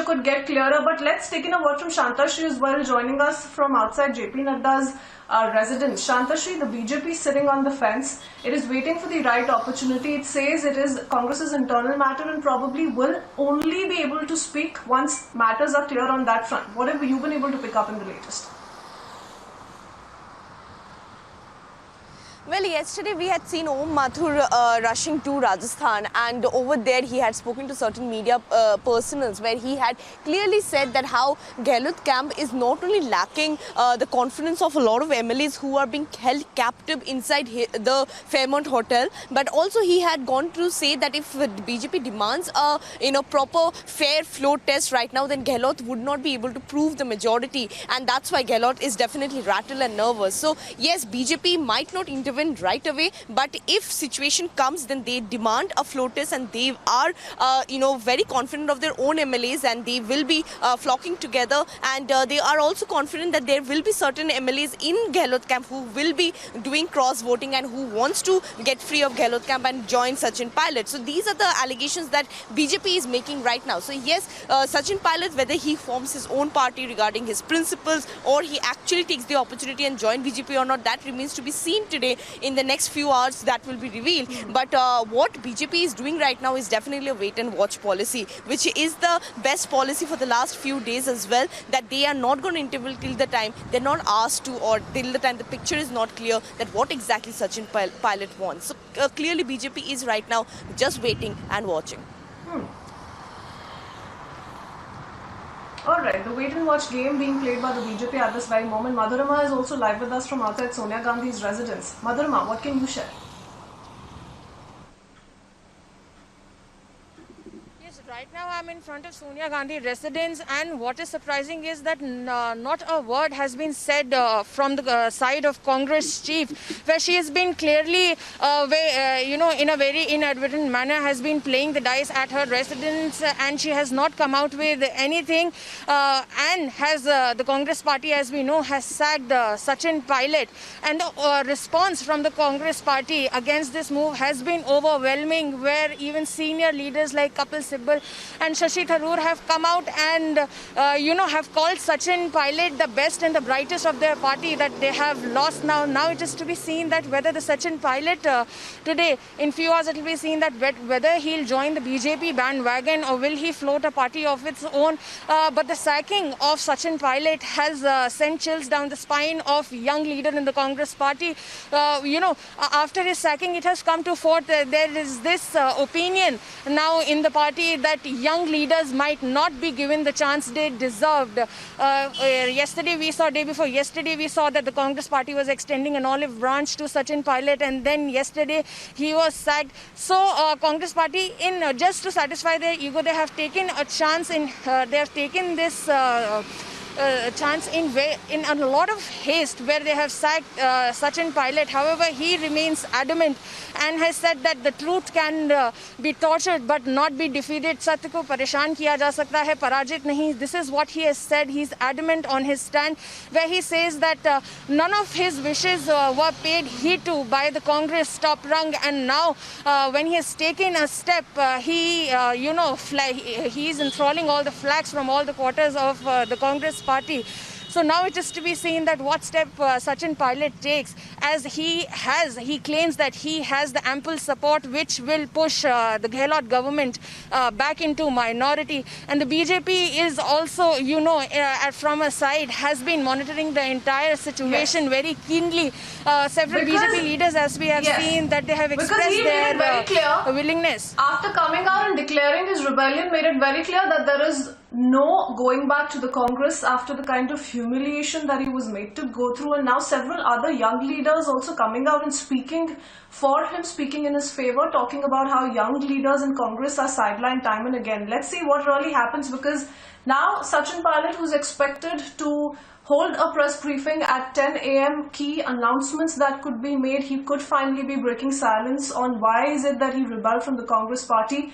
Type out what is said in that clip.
could get clearer. But let's take in a word from Shantashri as well, joining us from outside JP Nadda's residence. Shantashri, the BJP is sitting on the fence. It is waiting for the right opportunity. It says it is Congress's internal matter and probably will only be able to speak once matters are clear on that front. What have you been able to pick up in the latest? Well, yesterday we had seen Om Mathur rushing to Rajasthan, and over there he had spoken to certain media personals where he had clearly said that how Gehlot camp is not only lacking the confidence of a lot of MLAs who are being held captive inside the Fairmont Hotel, but also he had gone to say that if the BJP demands a proper fair floor test right now, then Gehlot would not be able to prove the majority, and that's why Gehlot is definitely rattled and nervous. So yes, BJP might not intervene right away, but if situation comes, then they demand a floor test, and they are very confident of their own MLAs, and they will be flocking together, and they are also confident that there will be certain MLAs in Gehlot camp who will be doing cross voting and who wants to get free of Gehlot camp and join Sachin Pilot. So these are the allegations that BJP is making right now. So yes, Sachin Pilot, whether he forms his own party regarding his principles or he actually takes the opportunity and join BJP or not, that remains to be seen today. In the next few hours, that will be revealed. But what BJP is doing right now is definitely a wait and watch policy, which is the best policy for the last few days as well, that they are not going to intervene till the time they're not asked to, or till the time the picture is not clear that what exactly Sachin Pilot wants. So clearly BJP is right now just waiting and watching. Alright, the wait and watch game being played by the BJP at this very moment. Madhurima is also live with us from outside Sonia Gandhi's residence. Madhurima, what can you share? Right now I'm in front of Sonia Gandhi residence, and what is surprising is that not a word has been said from the side of Congress chief, where she has been clearly, in a very inadvertent manner has been playing the dice at her residence, and she has not come out with anything, and has the Congress party, as we know, has sacked Sachin Pilot, and the response from the Congress party against this move has been overwhelming, where even senior leaders like Kapil Sibal and Shashi Tharoor have come out and, have called Sachin Pilot the best and the brightest of their party that they have lost now. Now it is to be seen that whether the Sachin Pilot today, in few hours it will be seen that whether he'll join the BJP bandwagon or will he float a party of its own. But the sacking of Sachin Pilot has sent chills down the spine of young leader in the Congress party. After his sacking, it has come to forth there is this opinion now in the party that young leaders might not be given the chance they deserved. Day before yesterday, we saw that the Congress party was extending an olive branch to Sachin Pilot, and then yesterday he was sacked. So Congress party, in just to satisfy their ego, they have taken a chance in. They have taken this. Chance in a lot of haste, where they have sacked Sachin Pilot. However, he remains adamant and has said that the truth can be tortured but not be defeated. Satya ko pareshan kiya ja sakta hai, parajit nahi. This is what he has said. He's adamant on his stand, where he says that none of his wishes were paid heed to by the Congress top rung, and now when he has taken a step, he is enthralling all the flags from all the quarters of the Congress party. So now it is to be seen that what step Sachin Pilot takes, as he claims that he has the ample support which will push the Gehlot government back into minority. And the BJP is also, from a side, has been monitoring the entire situation very keenly. Several BJP leaders, as we have seen, that they have expressed their willingness. After coming out and declaring his rebellion, made it very clear that there is no going back to the Congress after the kind of humiliation that he was made to go through, and now several other young leaders also coming out and speaking for him, speaking in his favor, talking about how young leaders in Congress are sidelined time and again. Let's see what really happens, because now Sachin Pilot, who's expected to hold a press briefing at 10 a.m. Key announcements that could be made. He could finally be breaking silence on why is it that he rebelled from the Congress party.